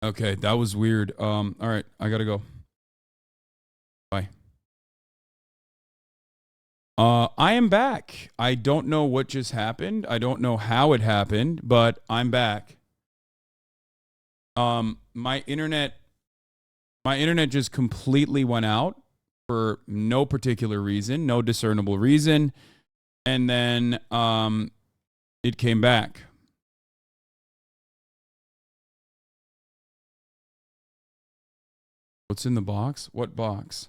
Okay, that was weird. All right, I gotta go. Bye. I am back. I don't know what just happened. I don't know how it happened, but I'm back. My internet just completely went out for no particular reason, no discernible reason, and then it came back. What's in the box? What box?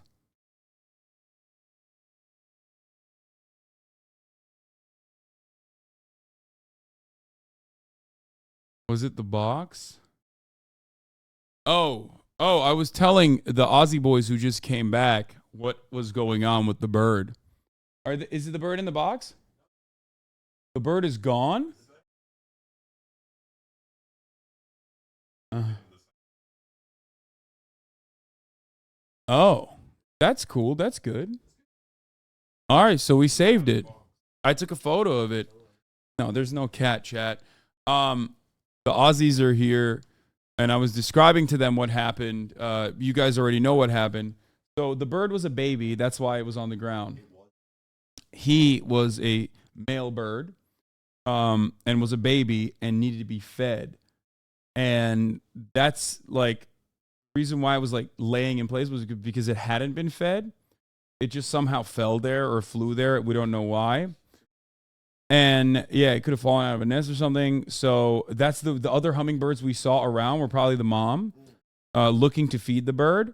Was it the box? Oh, I was telling the Aussie boys who just came back what was going on with the bird. Is it the bird in the box? The bird is gone? Uh, oh, that's cool. That's good. All right, so we saved it. I took a photo of it. No, there's no cat chat. The Aussies are here, and I was describing to them what happened. You guys already know what happened. So the bird was a baby. That's why it was on the ground. He was a male bird, and was a baby and needed to be fed. And that's like reason why it was like laying in place was because it hadn't been fed. It just somehow fell there or flew there. We don't know why. And yeah, it could have fallen out of a nest or something. So that's the other hummingbirds we saw around were probably the mom looking to feed the bird.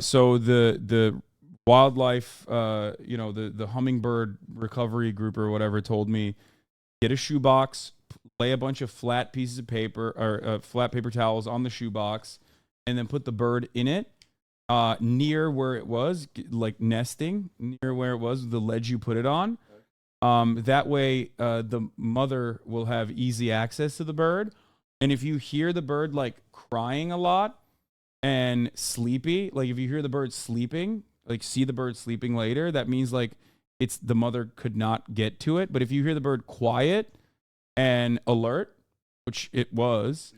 So the wildlife, the hummingbird recovery group or whatever told me, get a shoebox, lay a bunch of flat pieces of paper or flat paper towels on the shoebox, and then put the bird in it near where it was, like nesting, near where it was, the ledge you put it on. That way, the mother will have easy access to the bird. And if you hear the bird like crying a lot and sleepy, like if you hear the bird sleeping, like see the bird sleeping later, that means like it's the mother could not get to it. But if you hear the bird quiet and alert, which it was,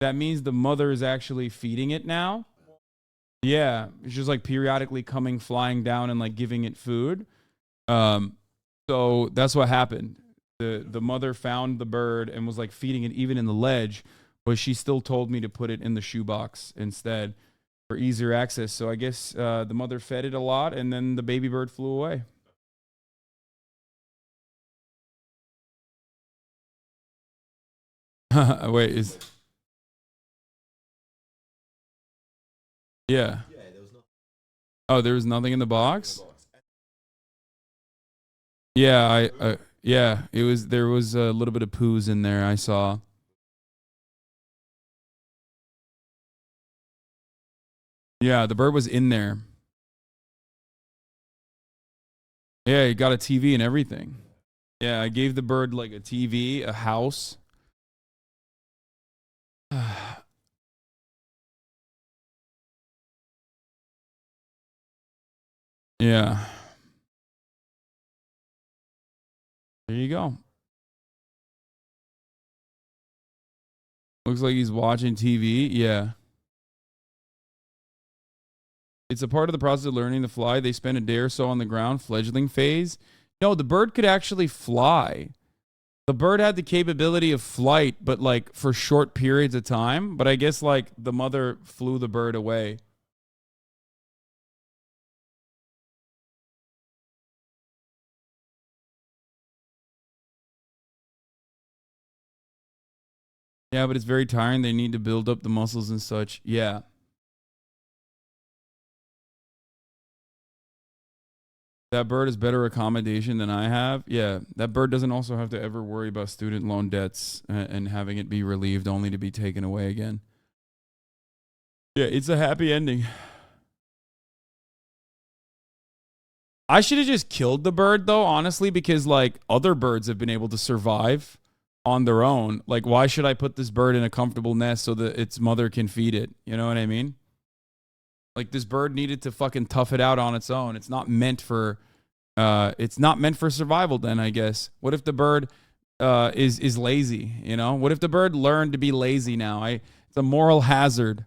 that means the mother is actually feeding it now. Yeah, it's just like periodically coming flying down and like giving it food. So that's what happened. The mother found the bird and was like feeding it even in the ledge, but she still told me to put it in the shoebox instead for easier access. So I guess the mother fed it a lot, and then the baby bird flew away. Wait, is yeah? Oh, there was nothing in the box. Yeah, yeah, it was there was a little bit of poos in there. I saw. Yeah, the bird was in there. Yeah, he got a TV and everything. Yeah, I gave the bird like a TV, a house. Yeah. There you go. Looks like he's watching TV. Yeah. It's a part of the process of learning to fly. They spend a day or so on the ground, fledgling phase. No, the bird could actually fly. The bird had the capability of flight, but like for short periods of time. But I guess like the mother flew the bird away. Yeah, but it's very tiring. They need to build up the muscles and such. Yeah. That bird is better accommodation than I have. Yeah, that bird doesn't also have to ever worry about student loan debts and having it be relieved only to be taken away again. Yeah, it's a happy ending. I should have just killed the bird though, honestly, because like other birds have been able to survive on their own. Like, why should I put this bird in a comfortable nest so that its mother can feed it? You know what I mean? Like this bird needed to fucking tough it out on its own. It's not meant for survival then, I guess. What if the bird is lazy, you know? What if the bird learned to be lazy now? It's The moral hazard.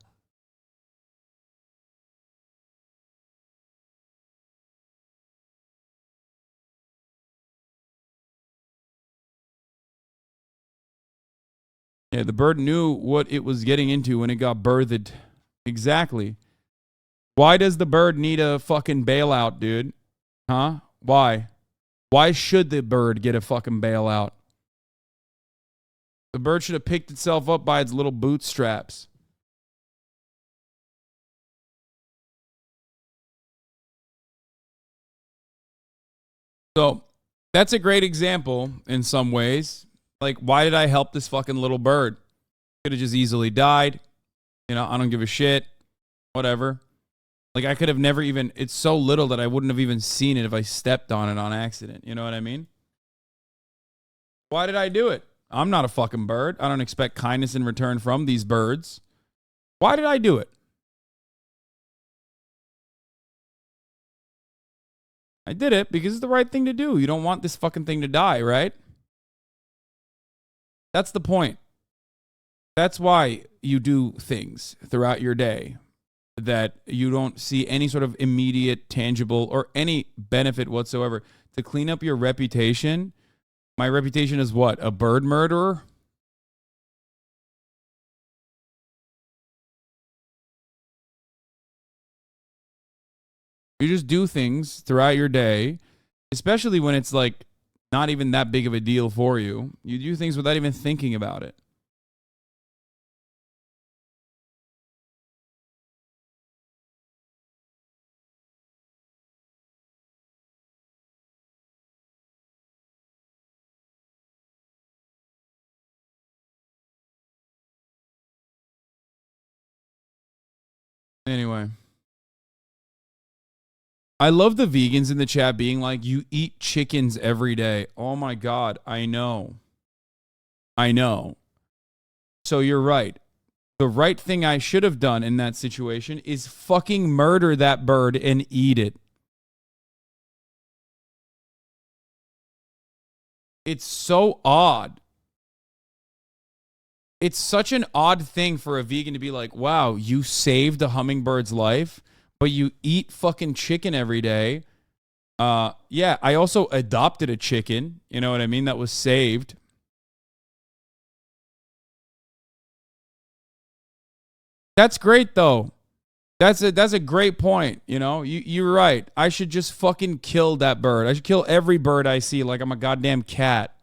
Yeah, the bird knew what it was getting into when it got birthed. Exactly. Why does the bird need a fucking bailout, dude? Huh? Why? Why should the bird get a fucking bailout? The bird should have picked itself up by its little bootstraps. So that's a great example in some ways. Like, why did I help this fucking little bird? Could have just easily died. You know, I don't give a shit. Whatever. Like, I could have never even, it's so little that I wouldn't have even seen it if I stepped on it on accident. You know what I mean? Why did I do it? I'm not a fucking bird. I don't expect kindness in return from these birds. Why did I do it? I did it because it's the right thing to do. You don't want this fucking thing to die, right? That's the point. That's why you do things throughout your day that you don't see any sort of immediate, tangible, or any benefit whatsoever. To clean up your reputation. My reputation is what? A bird murderer? You just do things throughout your day, especially when it's like not even that big of a deal for you. You do things without even thinking about it. Anyway. I love the vegans in the chat being like, you eat chickens every day. Oh my God. I know. I know. So you're right. The right thing I should have done in that situation is fucking murder that bird and eat it. It's so odd. It's such an odd thing for a vegan to be like, wow, you saved a hummingbird's life, but you eat fucking chicken every day. Yeah, I also adopted a chicken. You know what I mean? That was saved. That's great though. That's a great point. You know, you're right. I should just fucking kill that bird. I should kill every bird I see like I'm a goddamn cat.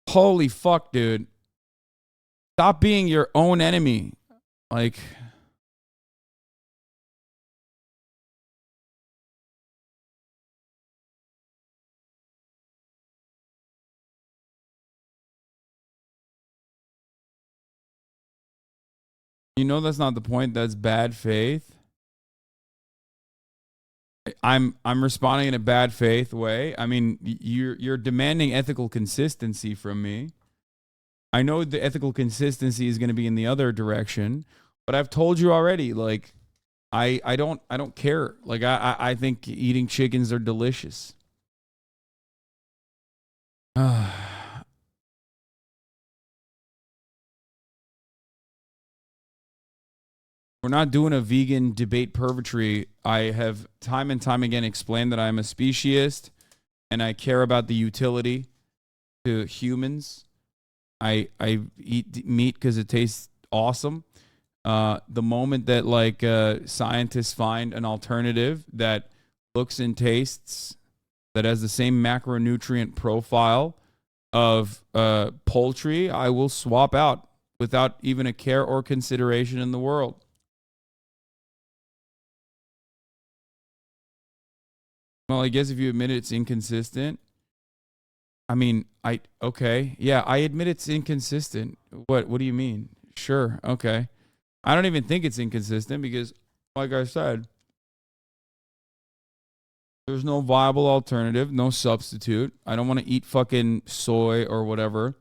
Holy fuck, dude. Stop being your own enemy. Like, you know that's not the point. That's bad faith. I'm responding in a bad faith way. I mean, you're demanding ethical consistency from me. I know the ethical consistency is going to be in the other direction, but I've told you already. Like, I don't care. Like, I think eating chickens are delicious. We're not doing a vegan debate purgatory. I have time and time again explained that I'm a speciesist and I care about the utility to humans. I eat meat because it tastes awesome. The moment that like scientists find an alternative that looks and tastes that has the same macronutrient profile of poultry, I will swap out without even a care or consideration in the world. Well, I guess if you admit it's inconsistent, I mean, okay, yeah, I admit it's inconsistent. What do you mean? Sure, okay. I don't even think it's inconsistent because, like I said, there's no viable alternative, no substitute. I don't want to eat fucking soy or whatever.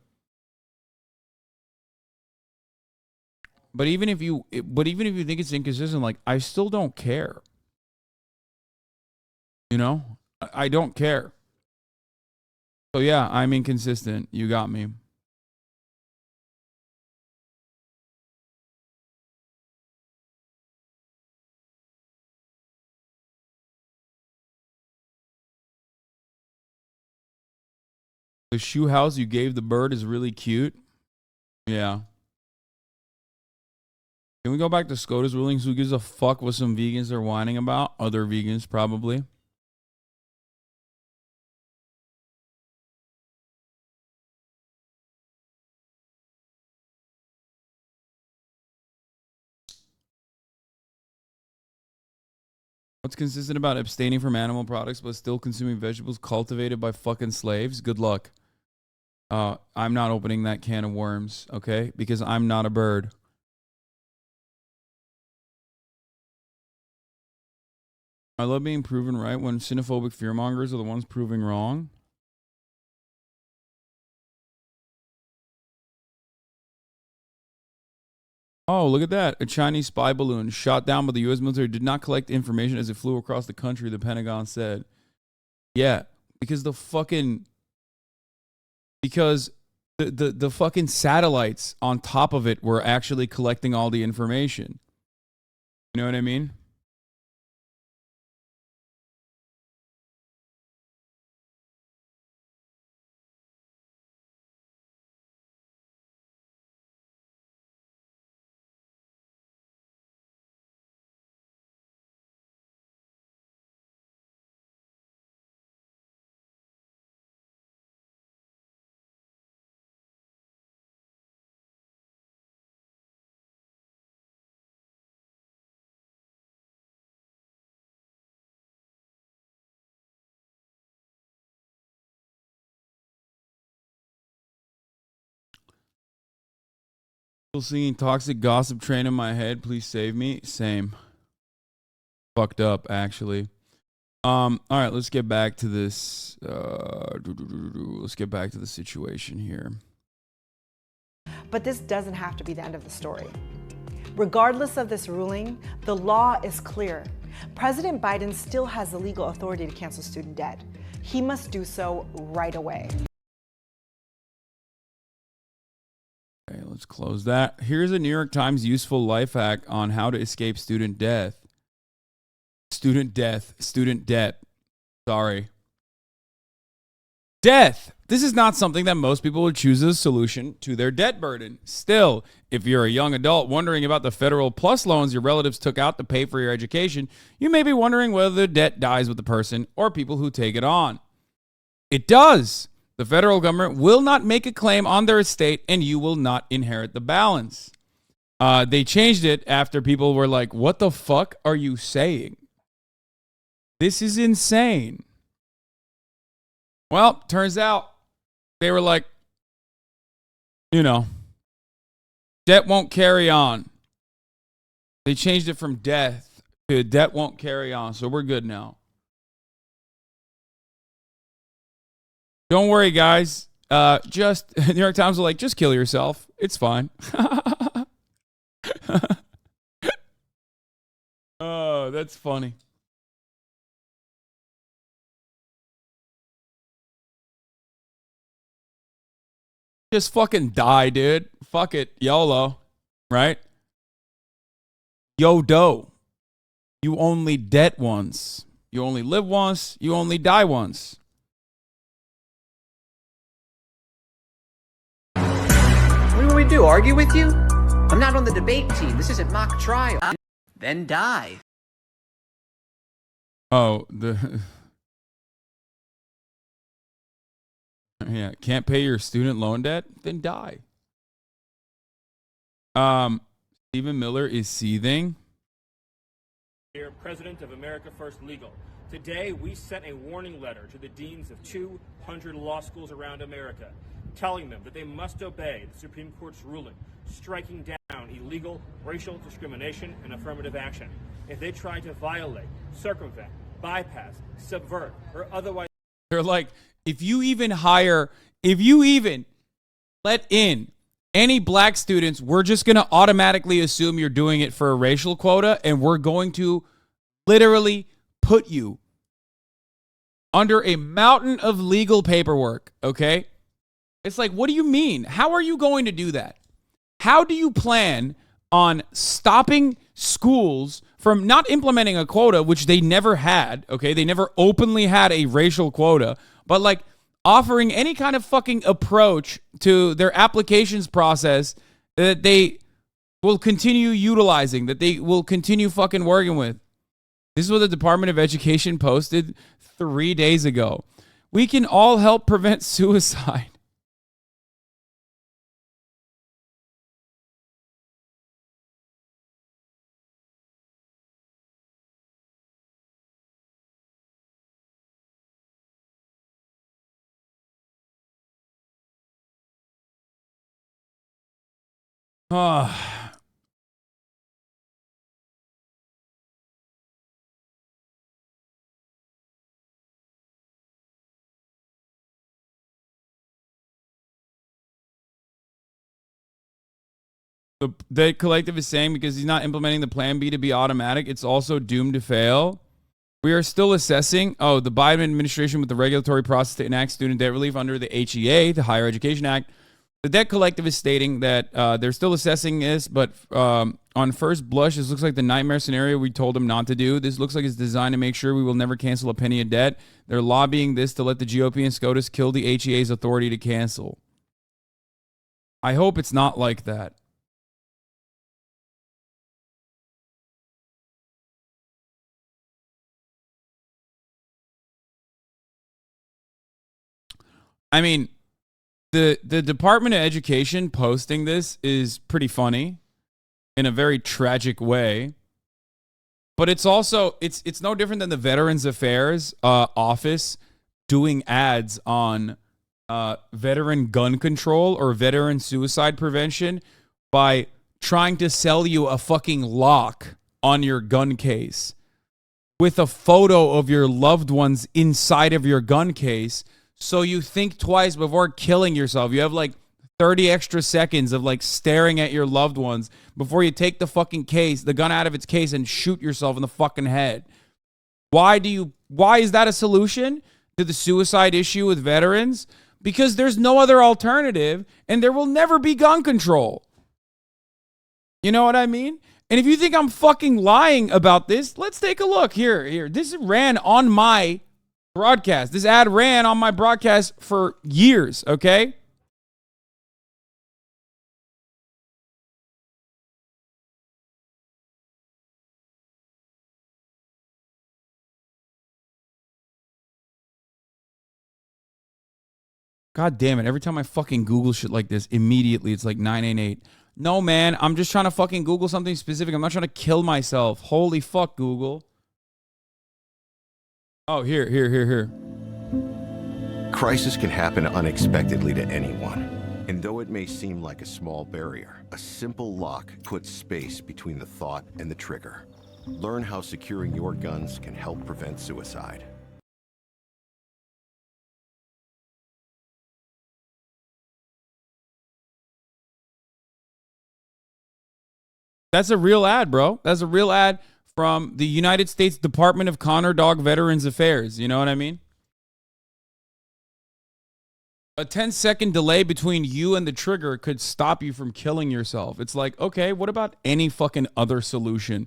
But even if you think it's inconsistent, like I still don't care. You know, I don't care. So yeah, I'm inconsistent. You got me. The shoe house you gave the bird is really cute. Yeah. Can we go back to SCOTUS rulings? Who gives a fuck what some vegans are whining about? Other vegans, probably. What's consistent about abstaining from animal products but still consuming vegetables cultivated by fucking slaves? Good luck. I'm not opening that can of worms, okay? Because I'm not a bird. I love being proven right when xenophobic fearmongers are the ones proving wrong. Oh, look at that. A Chinese spy balloon shot down by the U.S. military did not collect information as it flew across the country, the Pentagon said. Yeah, because the fucking... Because the fucking satellites on top of it were actually collecting all the information. You know what I mean? Still singing Toxic Gossip Train in my head. Please save me. Same. Fucked up, actually. All right, let's get back to this. Let's get back to the situation here. But this doesn't have to be the end of the story. Regardless of this ruling, the law is clear. President Biden still has the legal authority to cancel student debt. He must do so right away. Okay, let's close that. Here's a New York Times useful life hack on how to escape student debt. Student debt. Sorry. Death. This is not something that most people would choose as a solution to their debt burden. Still, if you're a young adult wondering about the federal plus loans your relatives took out to pay for your education, you may be wondering whether the debt dies with the person or people who take it on. It does. The federal government will not make a claim on their estate, and you will not inherit the balance. They changed it after people were like, what the fuck are you saying? This is insane. Well, turns out they were like, you know, debt won't carry on. They changed it from death to debt won't carry on, so we're good now. Don't worry, guys. Just New York Times are like, just kill yourself. It's fine. Oh, that's funny. Just fucking die, dude. Fuck it. YOLO. Right? Yo-do. You only debt once. You only live once. You only die once. What do we do? Argue with you? I'm not on the debate team. This isn't mock trial. Then die. Oh, yeah, can't pay your student loan debt? Then die. Stephen Miller is seething. Here, President of America First Legal. Today, we sent a warning letter to the deans of 200 law schools around America, telling them that they must obey the Supreme Court's ruling, striking down illegal racial discrimination and affirmative action. If they try to violate, circumvent, bypass, subvert, or otherwise... They're like, if you even let in any black students, we're just going to automatically assume you're doing it for a racial quota, and we're going to literally put you under a mountain of legal paperwork, okay? It's like, what do you mean? How are you going to do that? How do you plan on stopping schools from not implementing a quota, which they never had, okay? They never openly had a racial quota, but like offering any kind of fucking approach to their applications process that they will continue utilizing, that they will continue fucking working with. This is what the Department of Education posted 3 days ago. We can all help prevent suicide. The collective is saying because he's not implementing the Plan B to be automatic, it's also doomed to fail. We are still assessing, the Biden administration with the regulatory process to enact student debt relief under the HEA, the Higher Education Act. The debt collective is stating that they're still assessing this, but on first blush, this looks like the nightmare scenario we told them not to do. This looks like it's designed to make sure we will never cancel a penny of debt. They're lobbying this to let the GOP and SCOTUS kill the HEA's authority to cancel. I hope it's not like that. I mean, the Department of Education posting this is pretty funny in a very tragic way. But it's also, it's no different than the Veterans Affairs office doing ads on veteran gun control or veteran suicide prevention by trying to sell you a fucking lock on your gun case with a photo of your loved ones inside of your gun case. So you think twice before killing yourself. You have like 30 extra seconds of like staring at your loved ones before you take the fucking case, the gun out of its case and shoot yourself in the fucking head. Why is that a solution to the suicide issue with veterans? Because there's no other alternative and there will never be gun control. You know what I mean? And if you think I'm fucking lying about this, let's take a look. Here. This ran on my broadcast. This ad ran on my broadcast for years, okay? God damn it. Every time I fucking Google shit like this, immediately it's like 988. No, man, I'm just trying to fucking Google something specific. I'm not trying to kill myself. Holy fuck, Google. Oh, here. Crisis can happen unexpectedly to anyone. And though it may seem like a small barrier, a simple lock puts space between the thought and the trigger. Learn how securing your guns can help prevent suicide. That's a real ad, bro. That's a real ad from the United States Department of Conner Dog Veterans Affairs. You know what I mean? A 10-second delay between you and the trigger could stop you from killing yourself. It's like, okay, what about any fucking other solution?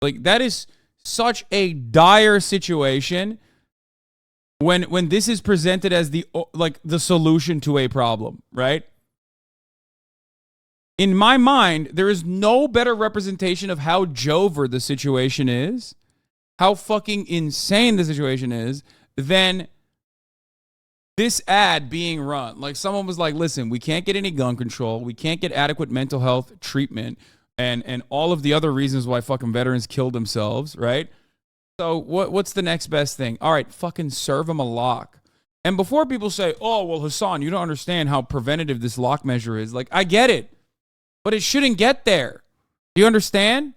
Like, that is such a dire situation when this is presented as the solution to a problem, right? In my mind, there is no better representation of how Jover the situation is, how fucking insane the situation is, than this ad being run. Like, someone was like, listen, we can't get any gun control. We can't get adequate mental health treatment and all of the other reasons why fucking veterans killed themselves, right? So what's the next best thing? All right, fucking serve them a lock. And before people say, oh, well, Hasan, you don't understand how preventative this lock measure is. Like, I get it. But it shouldn't get there. Do you understand?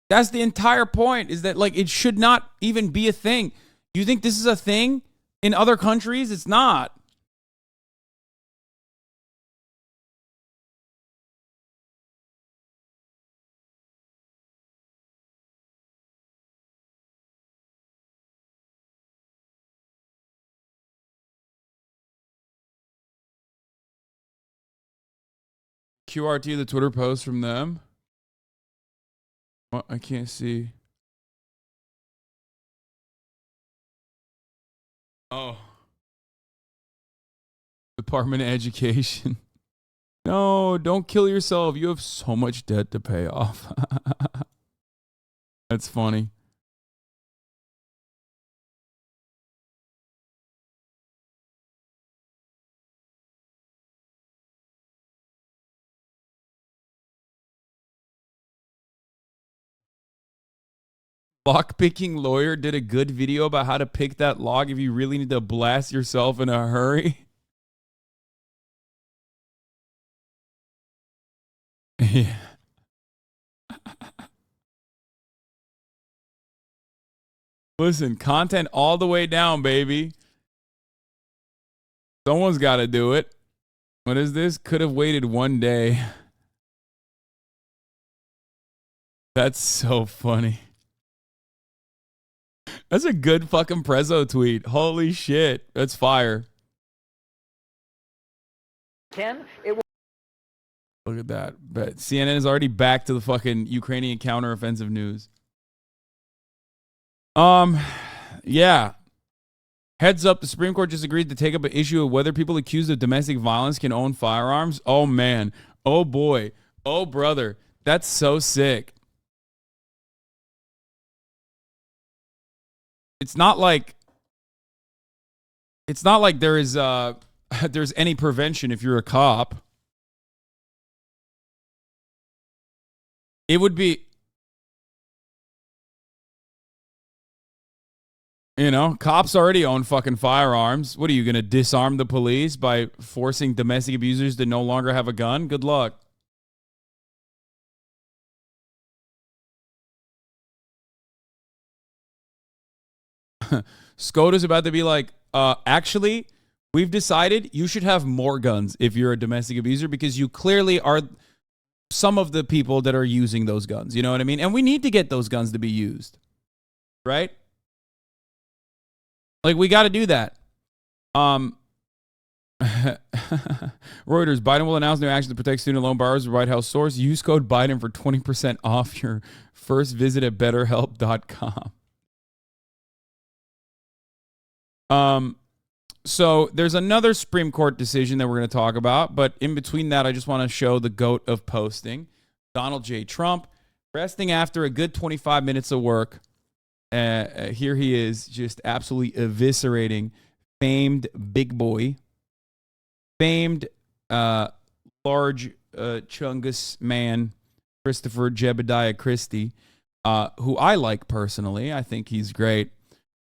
That's the entire point, is that, like, it should not even be a thing. You think this is a thing in other countries? It's not. QRT, the Twitter post from them. Well, I can't see. Oh. Department of Education. No, don't kill yourself. You have so much debt to pay off. That's funny. Lock-picking lawyer did a good video about how to pick that lock if you really need to blast yourself in a hurry. Yeah. Listen, content all the way down, baby. Someone's got to do it. What is this? Could have waited one day. That's so funny. That's a good fucking Prezzo tweet. Holy shit. That's fire. Ken, it will. Look at that. But CNN is already back to the fucking Ukrainian counteroffensive news. Yeah. Heads up, the Supreme Court just agreed to take up an issue of whether people accused of domestic violence can own firearms. Oh, man. Oh, boy. Oh, brother. That's so sick. It's not like there is there's any prevention if you're a cop. It would be, you know, cops already own fucking firearms. What are you going to disarm the police by forcing domestic abusers to no longer have a gun? Good luck. SCOTUS about to be like, actually, we've decided you should have more guns if you're a domestic abuser because you clearly are some of the people that are using those guns. You know what I mean? And we need to get those guns to be used. Right? Like, we got to do that. Reuters, Biden will announce new action to protect student loan borrowers. The White House source, use code Biden for 20% off your first visit at betterhelp.com. So there's another Supreme Court decision that we're going to talk about, but in between that, I just want to show the goat of posting, Donald J. Trump, resting after a good 25 minutes of work. Here he is, just absolutely eviscerating famed big boy, famed large chungus man, Christopher Jebediah Christie, who I like personally. I think he's great.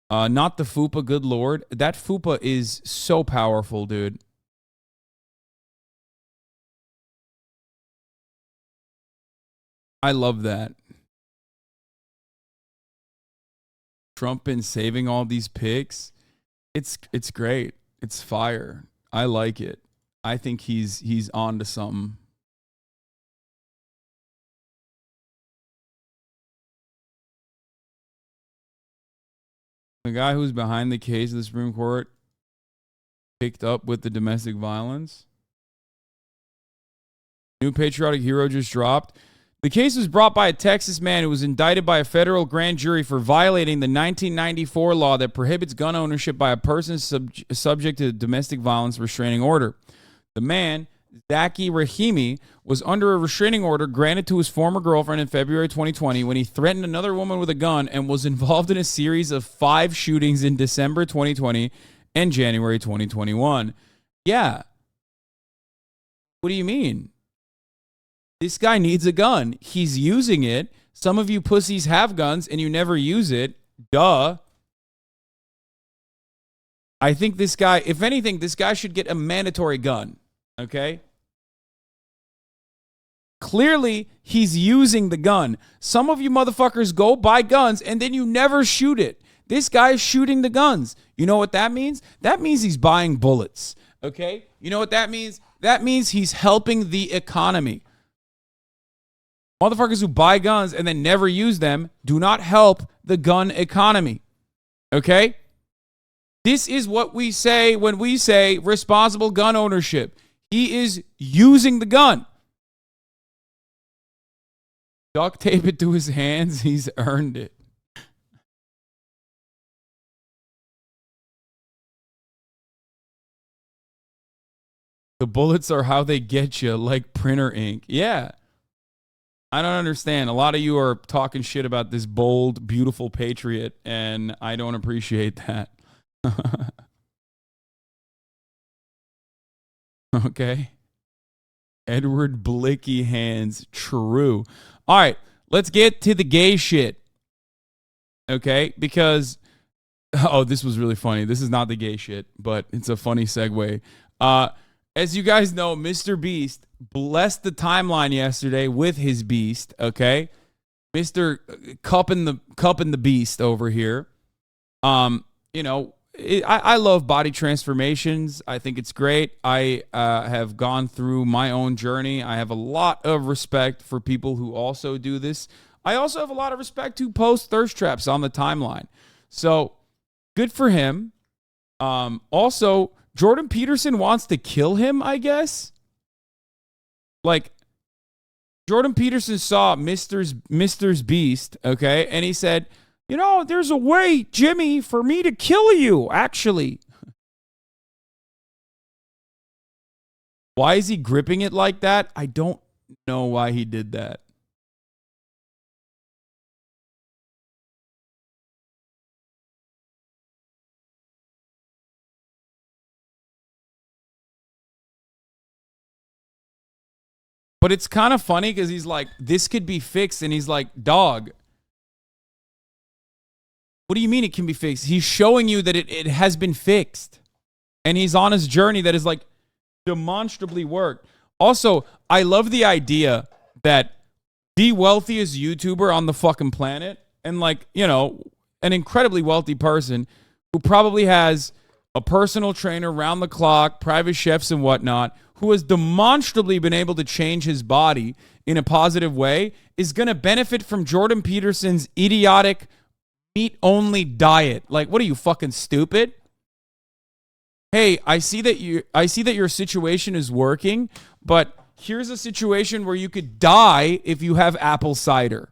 Not the fupa, good lord. That fupa is so powerful, dude. I love that. Trump been saving all these pics. It's great. It's fire. I like it. I think he's on to something. The guy who's behind the case of the Supreme Court picked up with the domestic violence. New patriotic hero just dropped. The case was brought by a Texas man who was indicted by a federal grand jury for violating the 1994 law that prohibits gun ownership by a person subject to a domestic violence restraining order. The man, Zaki Rahimi, was under a restraining order granted to his former girlfriend in February 2020 when he threatened another woman with a gun and was involved in a series of 5 shootings in December 2020 and January 2021. Yeah. What do you mean? This guy needs a gun. He's using it. Some of you pussies have guns and you never use it. Duh. I think this guy, if anything, this guy should get a mandatory gun. Okay? Clearly, he's using the gun. Some of you motherfuckers go buy guns and then you never shoot it. This guy is shooting the guns. You know what that means? That means he's buying bullets. Okay? You know what that means? That means he's helping the economy. Motherfuckers who buy guns and then never use them do not help the gun economy. Okay? This is what we say when we say responsible gun ownership. He is using the gun. Duct tape it to his hands. He's earned it. The bullets are how they get you, like printer ink. Yeah. I don't understand. A lot of you are talking shit about this bold, beautiful patriot, and I don't appreciate that. Okay. Edward Blicky hands. True. All right. Let's get to the gay shit. Okay? Because, oh, this was really funny. This is not the gay shit, but it's a funny segue. As you guys know, MrBeast blessed the timeline yesterday with his beast, okay? Mr. Cupping the Beast over here. You know, I love body transformations. I think it's great. I have gone through my own journey. I have a lot of respect for people who also do this. I also have a lot of respect who post thirst traps on the timeline. So, good for him. Also, Jordan Peterson wants to kill him, I guess. Like, Jordan Peterson saw Mr. Beast, okay, and he said, you know, there's a way, Jimmy, for me to kill you, actually. Why is he gripping it like that? I don't know why he did that. But it's kind of funny because he's like, this could be fixed. And he's like, dog, what do you mean it can be fixed? He's showing you that it has been fixed. And he's on his journey that is like demonstrably worked. Also, I love the idea that the wealthiest YouTuber on the fucking planet, and like, you know, an incredibly wealthy person who probably has a personal trainer round the clock, private chefs and whatnot, who has demonstrably been able to change his body in a positive way, is going to benefit from Jordan Peterson's idiotic meat-only diet. Like, what are you, fucking stupid? Hey, I see that your situation is working, but here's a situation where you could die if you have apple cider.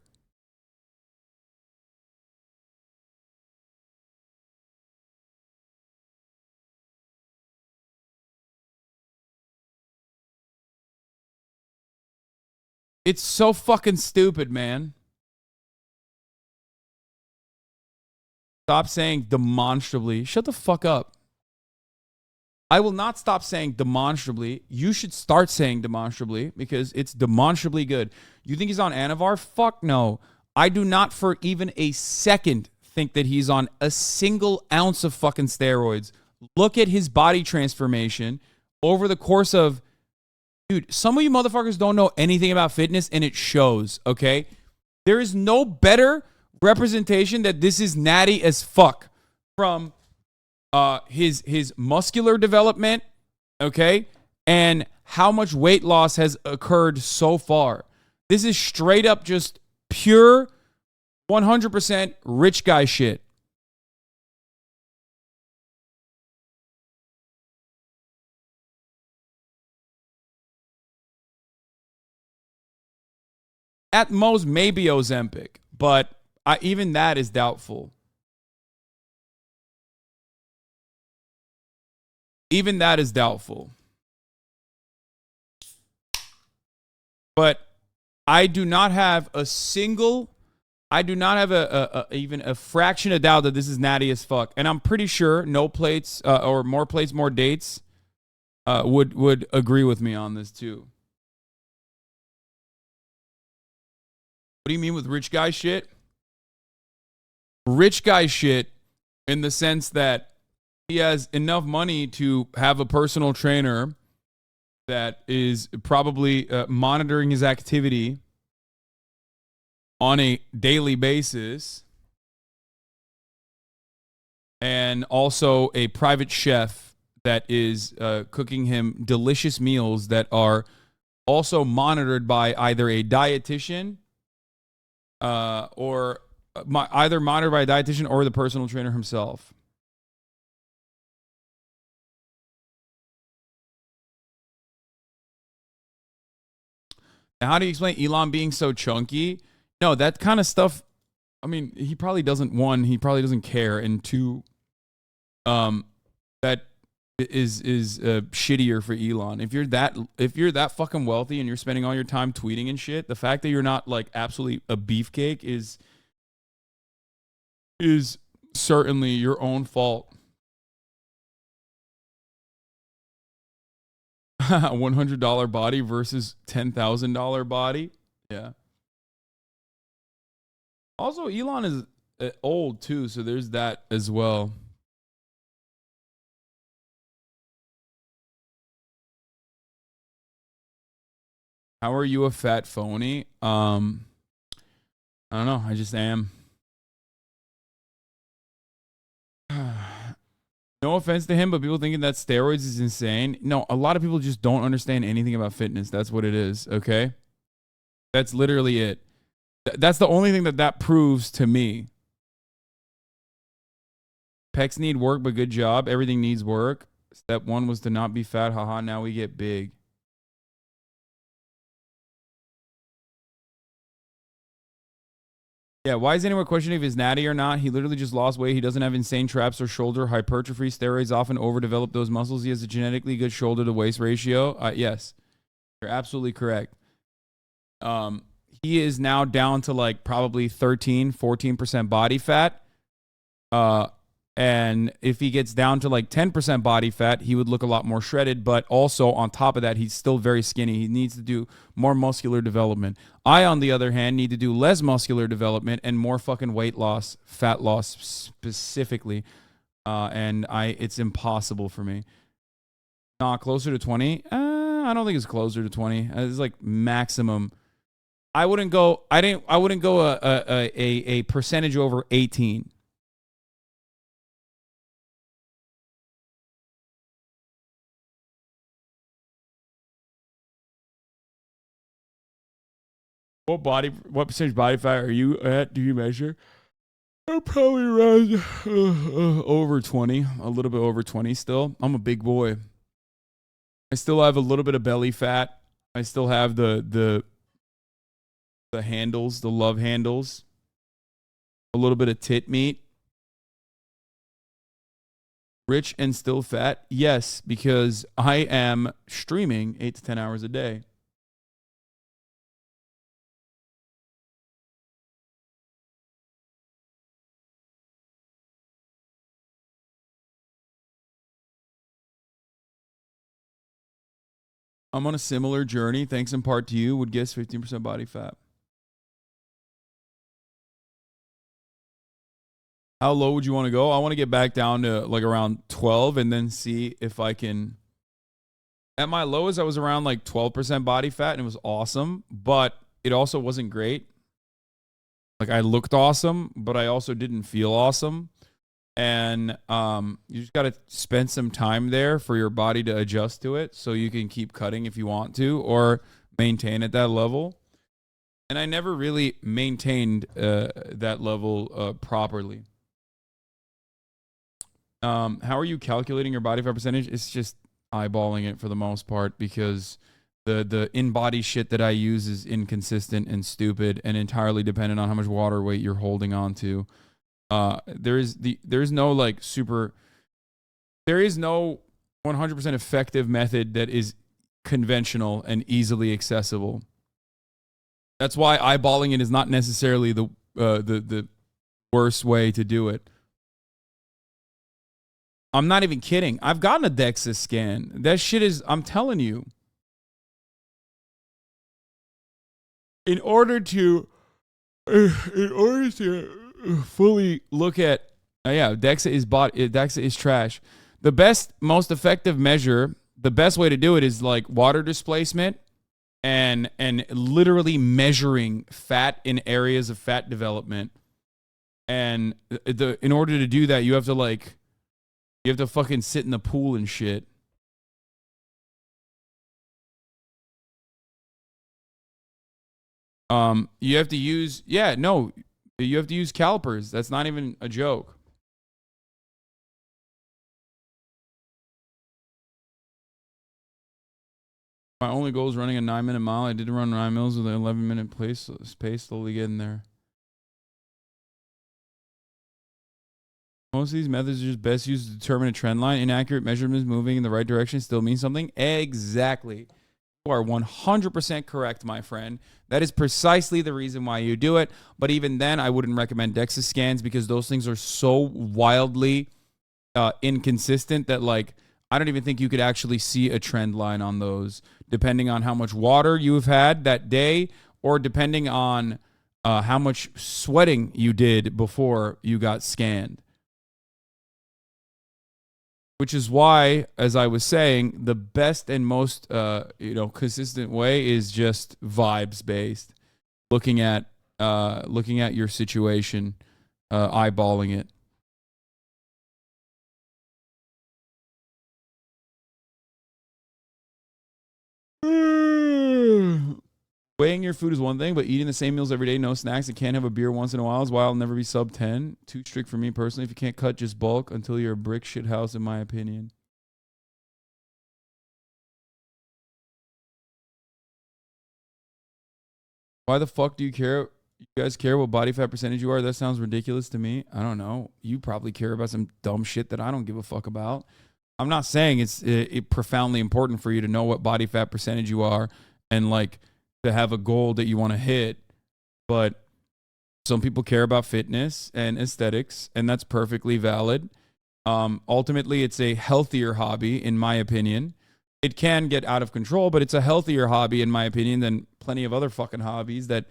It's so fucking stupid, man. Stop saying demonstrably. Shut the fuck up. I will not stop saying demonstrably. You should start saying demonstrably because it's demonstrably good. You think he's on Anavar? Fuck no. I do not for even a second think that he's on a single ounce of fucking steroids. Look at his body transformation over the course of... Dude, some of you motherfuckers don't know anything about fitness, and it shows, okay? There is no better representation that this is natty as fuck from his muscular development, okay? And how much weight loss has occurred so far. This is straight up just pure 100% rich guy shit. At most, maybe Ozempic, but even that is doubtful. Even that is doubtful. But I do not have a single, I do not have even a fraction of doubt that this is natty as fuck. And I'm pretty sure no plates or more plates, more dates would agree with me on this too. What do you mean with rich guy shit? Rich guy shit in the sense that he has enough money to have a personal trainer that is probably monitoring his activity on a daily basis, and also a private chef that is cooking him delicious meals that are also monitored by either a dietitian or either monitored by a dietitian or the personal trainer himself. Now, how do you explain Elon being so chunky? No, that kind of stuff, I mean, he probably doesn't, one, he probably doesn't care, and two, that is shittier for Elon. If you're that fucking wealthy and you're spending all your time tweeting and shit, the fact that you're not like absolutely a beefcake is certainly your own fault. $100 body versus $10,000 body. Yeah. Also, Elon is old too, so there's that as well. How are you a fat phony? I don't know. I just am. No offense to him, but people thinking that steroids is insane. No, a lot of people just don't understand anything about fitness. That's what it is, okay? That's literally it. That's the only thing that proves to me. Pecs need work, but good job. Everything needs work. Step 1 was to not be fat. Haha, now we get big. Yeah, why is anyone questioning if he's natty or not? He literally just lost weight. He doesn't have insane traps or shoulder hypertrophy. Steroids often overdevelop those muscles. He has a genetically good shoulder to waist ratio. Yes, you're absolutely correct. He is now down to like probably 14% body fat. And if he gets down to like 10% body fat, he would look a lot more shredded. But also on top of that, he's still very skinny. He needs to do more muscular development. I, on the other hand, need to do less muscular development and more fucking weight loss, fat loss specifically. And it's impossible for me. Nah, closer to 20? I don't think it's closer to 20. It's like maximum. I wouldn't go a percentage over 18. What percentage body fat are you at? Do you measure? I'm probably around over 20, a little bit over 20 still. I'm a big boy. I still have a little bit of belly fat. I still have the handles, the love handles. A little bit of tit meat. Rich and still fat? Yes, because I am streaming 8 to 10 hours a day. I'm on a similar journey, thanks in part to you. Would guess 15% body fat. How low would you want to go? I want to get back down to like around 12 and then see if I can. At my lowest, I was around like 12% body fat and it was awesome, but it also wasn't great. Like I looked awesome, but I also didn't feel awesome. And you just got to spend some time there for your body to adjust to it so you can keep cutting if you want to or maintain at that level. And I never really maintained that level properly. How are you calculating your body fat percentage? It's just eyeballing it for the most part because the in-body shit that I use is inconsistent and stupid and entirely dependent on how much water weight you're holding on to. There is no 100% effective method that is conventional and easily accessible. That's why eyeballing it is not necessarily the worst way to do it. I'm not even kidding. I've gotten a DEXA scan. That shit is, I'm telling you. In order to fully look at, DEXA is trash. The best, most effective measure, the best way to do it is like water displacement and literally measuring fat in areas of fat development. And in order to do that, you have to fucking sit in the pool and shit. You have to use, you have to use calipers. That's not even a joke. My only goal is running a 9-minute mile. I did run 9 miles with an 11-minute pace, slowly getting there. Most of these methods are just best used to determine a trend line. Inaccurate measurements moving in the right direction still mean something. Exactly. You are 100% correct, my friend. That is precisely the reason why you do it. But even then, I wouldn't recommend DEXA scans because those things are so wildly inconsistent that, like, I don't even think you could actually see a trend line on those, depending on how much water you've had that day or depending on how much sweating you did before you got scanned. Which is why, as I was saying, the best and most consistent way is just vibes based, looking at your situation, eyeballing it. Weighing your food is one thing, but eating the same meals every day, no snacks, and can't have a beer once in a while is why I'll never be sub 10. Too strict for me personally. If you can't cut, just bulk until you're a brick shit house, in my opinion. Why the fuck do you care? You guys care what body fat percentage you are? That sounds ridiculous to me. I don't know. You probably care about some dumb shit that I don't give a fuck about. I'm not saying it's profoundly important for you to know what body fat percentage you are and like to have a goal that you want to hit, but some people care about fitness and aesthetics, and that's perfectly valid. Ultimately, it's a healthier hobby, in my opinion. It can get out of control, but it's a healthier hobby, in my opinion, than plenty of other fucking hobbies that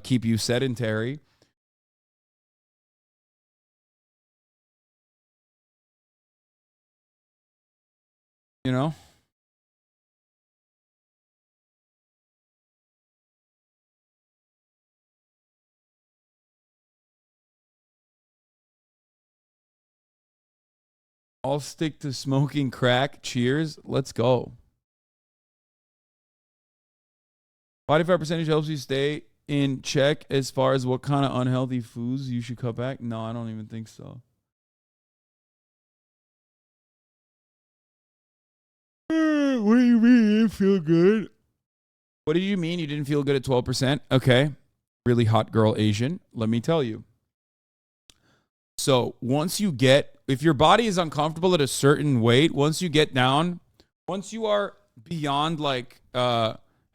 keep you sedentary. You know? I'll stick to smoking crack. Cheers. Let's go. Body fat percentage helps you stay in check as far as what kind of unhealthy foods you should cut back. No, I don't even think so. What do you mean you didn't feel good? What do you mean you didn't feel good at 12%? Okay. Really hot girl Asian. Let me tell you. So once you get, if your body is uncomfortable at a certain weight, once you get down, once you are beyond like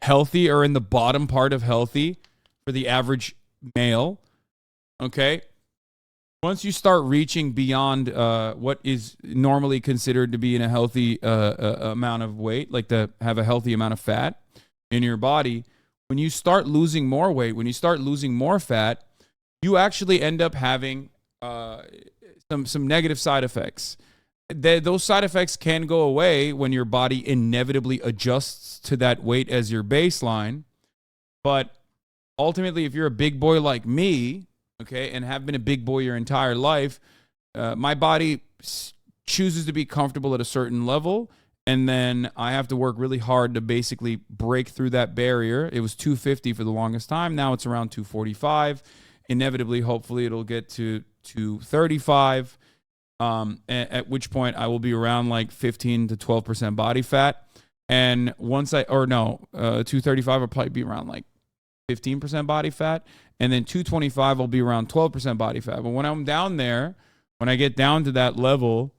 healthy or in the bottom part of healthy for the average male, okay? Once you start reaching beyond what is normally considered to be in a healthy amount of weight, like to have a healthy amount of fat in your body, when you start losing more weight, when you start losing more fat, you actually end up having some negative side effects. Those side effects can go away when your body inevitably adjusts to that weight as your baseline. But ultimately, if you're a big boy like me, okay, and have been a big boy your entire life, my body chooses to be comfortable at a certain level, and then I have to work really hard to basically break through that barrier. It was 250 for the longest time. Now it's around 245. Inevitably, hopefully, it'll get to 235, at which point I will be around like 15 to 12% body fat. And once 235 will probably be around like 15% body fat. And then 225 will be around 12% body fat. But when I'm down there, when I get down to that level,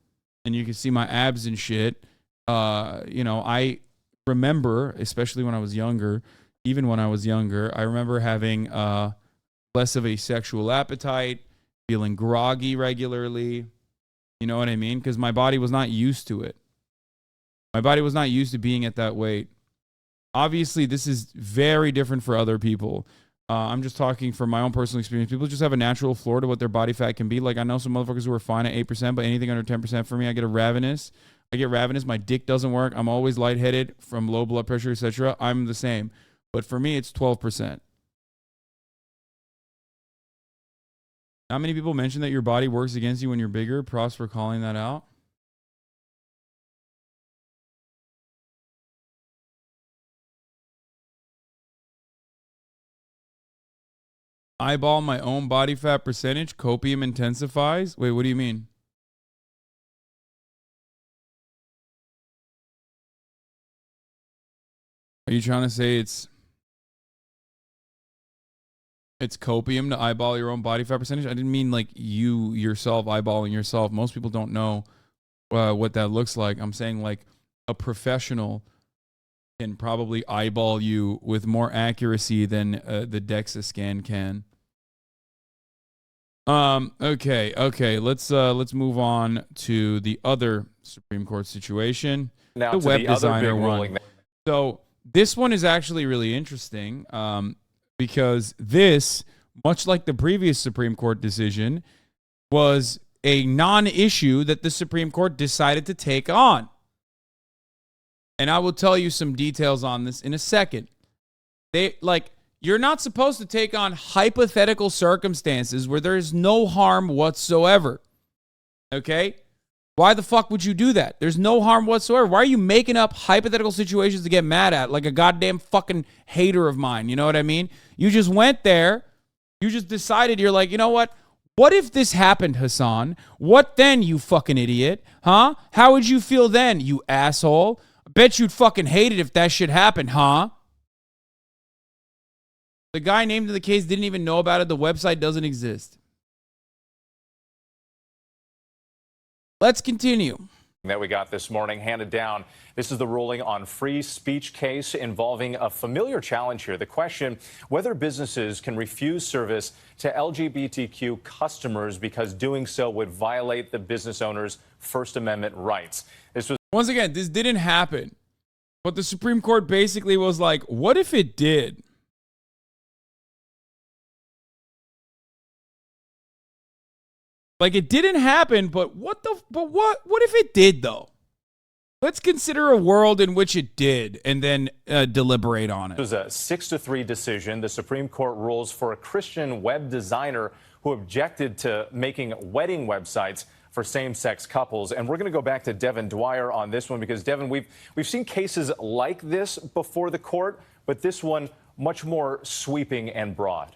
and you can see my abs and shit, I remember, especially when I was younger, even when I was younger, I remember having less of a sexual appetite, feeling groggy regularly. You know what I mean? Because my body was not used to it. My body was not used to being at that weight. Obviously, this is very different for other people. I'm just talking from my own personal experience. People just have a natural floor to what their body fat can be. Like, I know some motherfuckers who are fine at 8%, but anything under 10% for me, I get ravenous. My dick doesn't work. I'm always lightheaded from low blood pressure, etc. I'm the same. But for me, it's 12%. Not many people mention that your body works against you when you're bigger. Props for calling that out. Eyeball my own body fat percentage. Copium intensifies. Wait, what do you mean? Are you trying to say it's it's copium to eyeball your own body fat percentage. I didn't mean like you yourself eyeballing yourself. Most people don't know what that looks like. I'm saying like a professional can probably eyeball you with more accuracy than the DEXA scan can. Okay. Let's move on to the other Supreme Court situation. Now the to web the other designer big one. ruling. So this one is actually really interesting because this, much like the previous Supreme Court decision, was a non-issue that the Supreme Court decided to take on. And I will tell you some details on this in a second. You're not supposed to take on hypothetical circumstances where there is no harm whatsoever. Okay? Why the fuck would you do that? There's no harm whatsoever. Why are you making up hypothetical situations to get mad at like a goddamn fucking hater of mine? You know what I mean? You just went there. You just decided, you're like, you know what? What if this happened, Hasan? What then, you fucking idiot? Huh? How would you feel then, you asshole? I bet you'd fucking hate it if that shit happened, huh? The guy named in the case didn't even know about it. The website doesn't exist. Let's continue. That we got this morning handed down. This is the ruling on free speech case involving a familiar challenge here. The question whether businesses can refuse service to LGBTQ customers because doing so would violate the business owner's First Amendment rights. This was Once again, this didn't happen. But the Supreme Court basically was like, what if it did? Like, it didn't happen, but what if it did, though? Let's consider a world in which it did and then deliberate on it. It was a 6-3 decision. The Supreme Court rules for a Christian web designer who objected to making wedding websites for same-sex couples. And we're going to go back to Devin Dwyer on this one because, Devin, we've seen cases like this before the court, but this one much more sweeping and broad.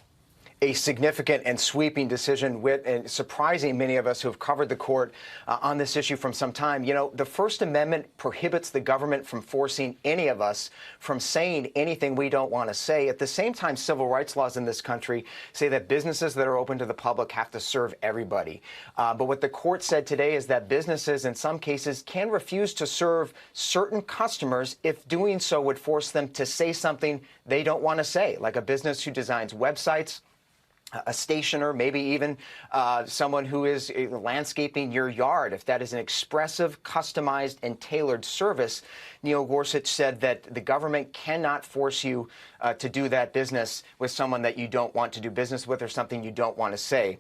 A significant and sweeping decision and surprising many of us who have covered the court on this issue from some time. You know, the First Amendment prohibits the government from forcing any of us from saying anything we don't want to say. At the same time, civil rights laws in this country say that businesses that are open to the public have to serve everybody. But what the court said today is that businesses in some cases can refuse to serve certain customers if doing so would force them to say something they don't want to say, like a business who designs websites, a stationer, maybe even someone who is landscaping your yard. If that is an expressive, customized, and tailored service, Neil Gorsuch said that the government cannot force you to do that business with someone that you don't want to do business with or something you don't want to say.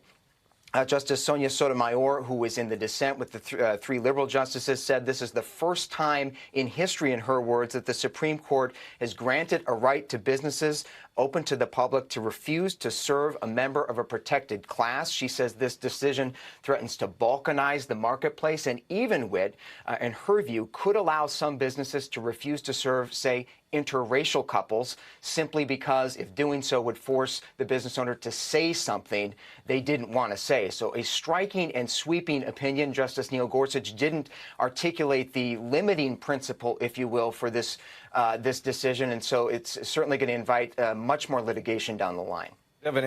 Justice Sonia Sotomayor, who was in the dissent with the three liberal justices, said this is the first time in history, in her words, that the Supreme Court has granted a right to businesses open to the public to refuse to serve a member of a protected class. She says this decision threatens to balkanize the marketplace and even, in her view, could allow some businesses to refuse to serve, say, interracial couples simply because if doing so would force the business owner to say something they didn't want to say. So a striking and sweeping opinion. Justice Neil Gorsuch didn't articulate the limiting principle, if you will, for this this decision, and so it's certainly going to invite much more litigation down the line. Devin,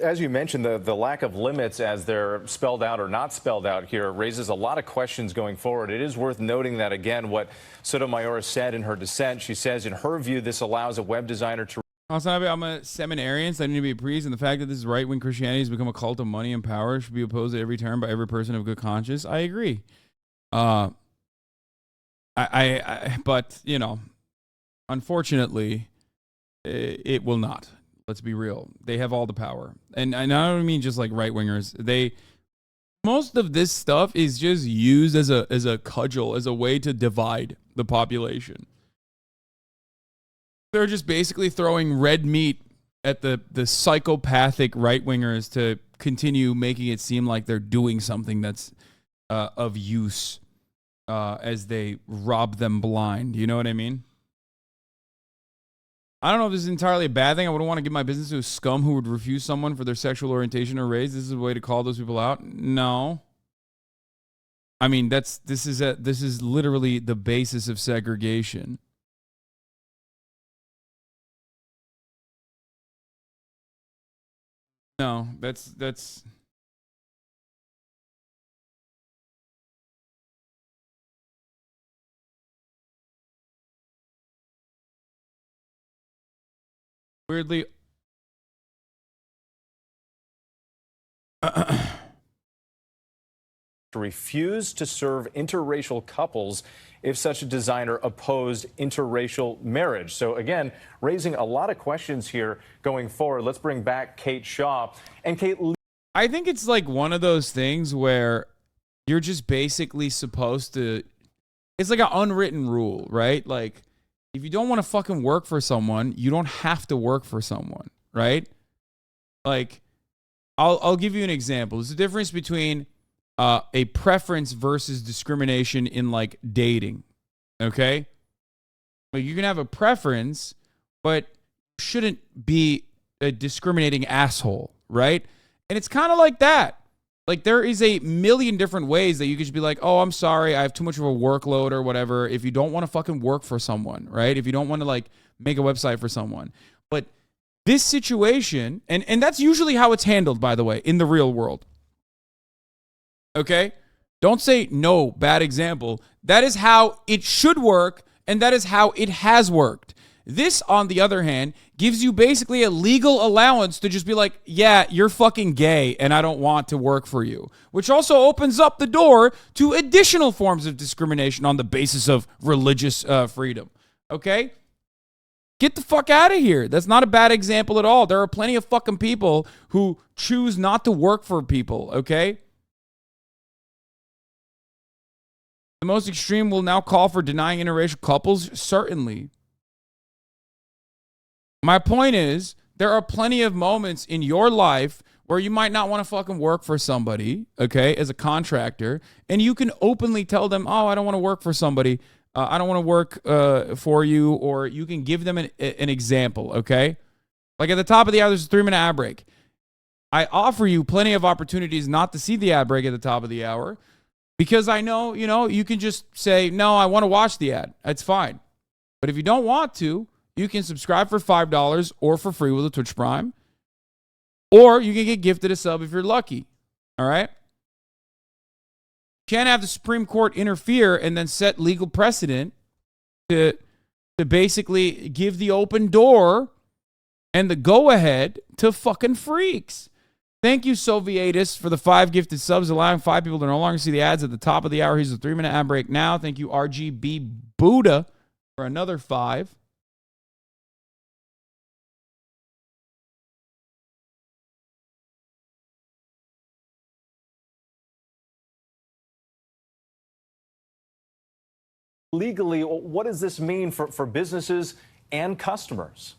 as you mentioned, the lack of limits as they're spelled out or not spelled out here raises a lot of questions going forward. It is worth noting that, again, what Sotomayor said in her dissent, she says, in her view, this allows a web designer to... HasanAbi, I'm a seminarian, so I need to be a priest, and the fact that this right-wing Christianity has become a cult of money and power should be opposed at every turn by every person of good conscience. I agree. But, you know, unfortunately, it will not. Let's be real. They have all the power. And I don't mean just like right-wingers. Most of this stuff is just used as a cudgel, as a way to divide the population. They're just basically throwing red meat at the psychopathic right-wingers to continue making it seem like they're doing something that's of use as they rob them blind. You know what I mean? I don't know if this is entirely a bad thing. I wouldn't want to give my business to a scum who would refuse someone for their sexual orientation or race. This is a way to call those people out. No. I mean, this is literally the basis of segregation. No, that's weirdly to refuse to serve interracial couples if such a designer opposed interracial marriage. So again, raising a lot of questions here going forward. Let's bring back Kate Shaw. And Kate, I think it's like one of those things where you're just basically supposed to, it's like an unwritten rule, right? Like, if you don't want to fucking work for someone, you don't have to work for someone, right? Like, I'll give you an example. There's a difference between a preference versus discrimination in like dating, okay? Like, you can have a preference, but shouldn't be a discriminating asshole, right? And it's kind of like that. Like, there is a million different ways that you could just be like, oh, I'm sorry, I have too much of a workload or whatever. If you don't want to fucking work for someone, right? If you don't want to like make a website for someone. But this situation, and that's usually how it's handled, by the way, in the real world. Okay? Don't say no, bad example. That is how it should work, and that is how it has worked. This, on the other hand, gives you basically a legal allowance to just be like, yeah, you're fucking gay and I don't want to work for you. Which also opens up the door to additional forms of discrimination on the basis of religious freedom. Okay? Get the fuck out of here. That's not a bad example at all. There are plenty of fucking people who choose not to work for people, okay? The most extreme will now call for denying interracial couples? Certainly. My point is, there are plenty of moments in your life where you might not want to fucking work for somebody, okay, as a contractor, and you can openly tell them, oh, I don't want to work for somebody. I don't want to work for you, or you can give them an example, okay? Like at the top of the hour, there's a 3-minute ad break. I offer you plenty of opportunities not to see the ad break at the top of the hour because I know, you can just say, no, I want to watch the ad. That's fine. But if you don't want to, you can subscribe for $5 or for free with a Twitch Prime. Or you can get gifted a sub if you're lucky. All right? Can't have the Supreme Court interfere and then set legal precedent to basically give the open door and the go-ahead to fucking freaks. Thank you, Sovietus, for the 5 gifted subs, allowing 5 people to no longer see the ads at the top of the hour. Here's a 3-minute ad break now. Thank you, RGB Buddha, for another 5. legally, what does this mean for businesses and customers?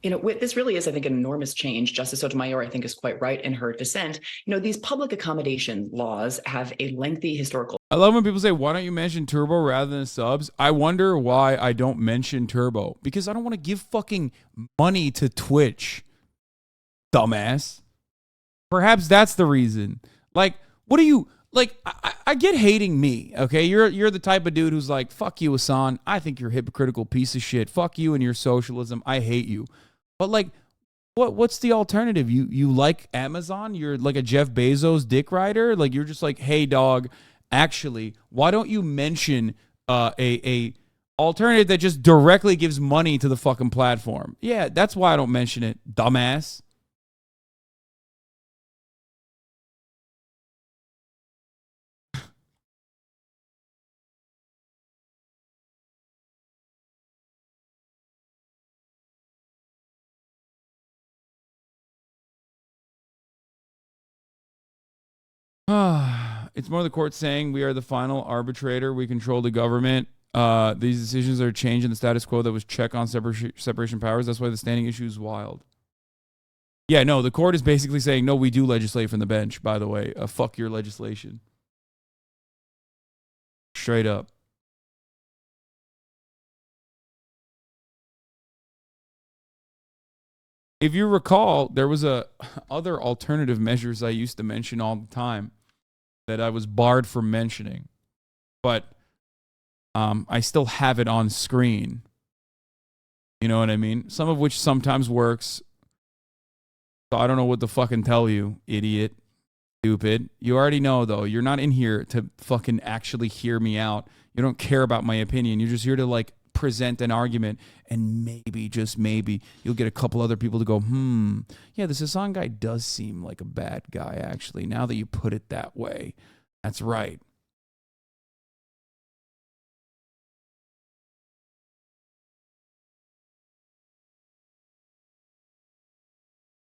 This really is, I think, an enormous change. Justice Sotomayor, I think, is quite right in her dissent. These public accommodation laws have a lengthy historical. I love when people say, why don't you mention Turbo rather than subs? I wonder why I don't mention Turbo. Because I don't want to give fucking money to Twitch, dumbass. Perhaps that's the reason. Like, what do you... Like, I get hating me, okay? You're the type of dude who's like, fuck you, Hasan. I think you're a hypocritical piece of shit. Fuck you and your socialism. I hate you. But, like, what's the alternative? You like Amazon? You're like a Jeff Bezos dick rider? Like, you're just like, hey, dog, actually, why don't you mention a alternative that just directly gives money to the fucking platform? Yeah, that's why I don't mention it, dumbass. It's more the court saying we are the final arbitrator. We control the government. These decisions are changing the status quo that was check on separation powers. That's why the standing issue is wild. Yeah, no, the court is basically saying, no, we do legislate from the bench, by the way. Fuck your legislation. Straight up. If you recall, there was other alternative measures I used to mention all the time that I was barred from mentioning, but I still have it on screen. You know what I mean? Some of which sometimes works, So I don't know what to fucking tell you, idiot. Stupid. You already know, though. You're not in here to fucking actually hear me out. You don't care about my opinion. You're just here to, like, present an argument, and maybe, just maybe, you'll get a couple other people to go, yeah, this Hasan guy does seem like a bad guy, actually, now that you put it that way. That's right.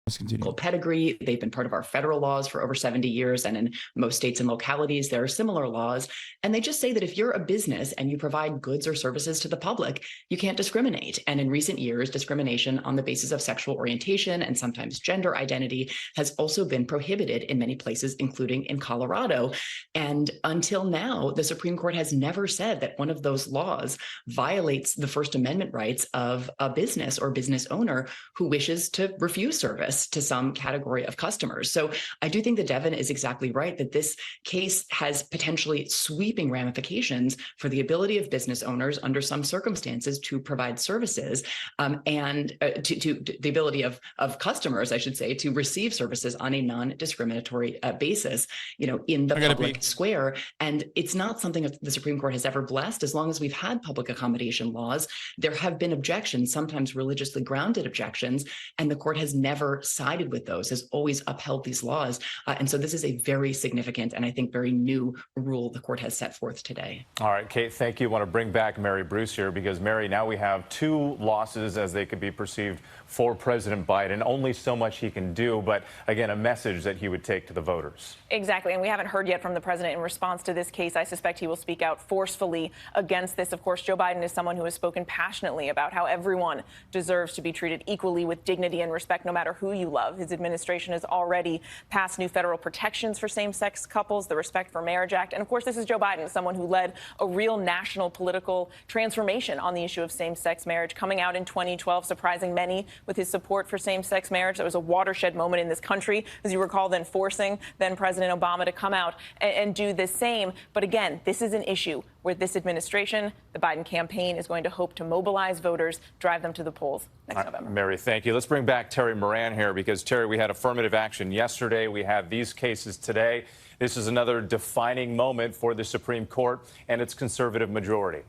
Let's continue. Pedigree. They've been part of our federal laws for over 70 years. And in most states and localities, there are similar laws. And they just say that if you're a business and you provide goods or services to the public, you can't discriminate. And in recent years, discrimination on the basis of sexual orientation and sometimes gender identity has also been prohibited in many places, including in Colorado. And until now, the Supreme Court has never said that one of those laws violates the First Amendment rights of a business or business owner who wishes to refuse service to some category of customers. So I do think that Devin is exactly right that this case has potentially sweeping ramifications for the ability of business owners under some circumstances to provide services and to the ability of customers, I should say, to receive services on a non-discriminatory basis, you know, in the public square. And it's not something that the Supreme Court has ever blessed. As long as we've had public accommodation laws, there have been objections, sometimes religiously grounded objections, and the court has never sided with those, has always upheld these laws. And so this is a very significant and I think very new rule the court has set forth today. All right, Kate, thank you. I want to bring back Mary Bruce here because, Mary, now we have two losses as they could be perceived for President Biden. Only so much he can do, but again, a message that he would take to the voters. Exactly, and we haven't heard yet from the president in response to this case. I suspect he will speak out forcefully against this. Of course, Joe Biden is someone who has spoken passionately about how everyone deserves to be treated equally with dignity and respect, no matter who you love. His administration has already passed new federal protections for same-sex couples, the Respect for Marriage Act. And of course, this is Joe Biden, someone who led a real national political transformation on the issue of same-sex marriage, coming out in 2012, surprising many with his support for same-sex marriage. That was a watershed moment in this country, as you recall, then forcing then President Obama to come out and do the same. But again, this is an issue where this administration, the Biden campaign, is going to hope to mobilize voters, drive them to the polls next November. Mary, thank you. Let's bring back Terry Moran here because, Terry, we had affirmative action yesterday. We have these cases today. This is another defining moment for the Supreme Court and its conservative majority.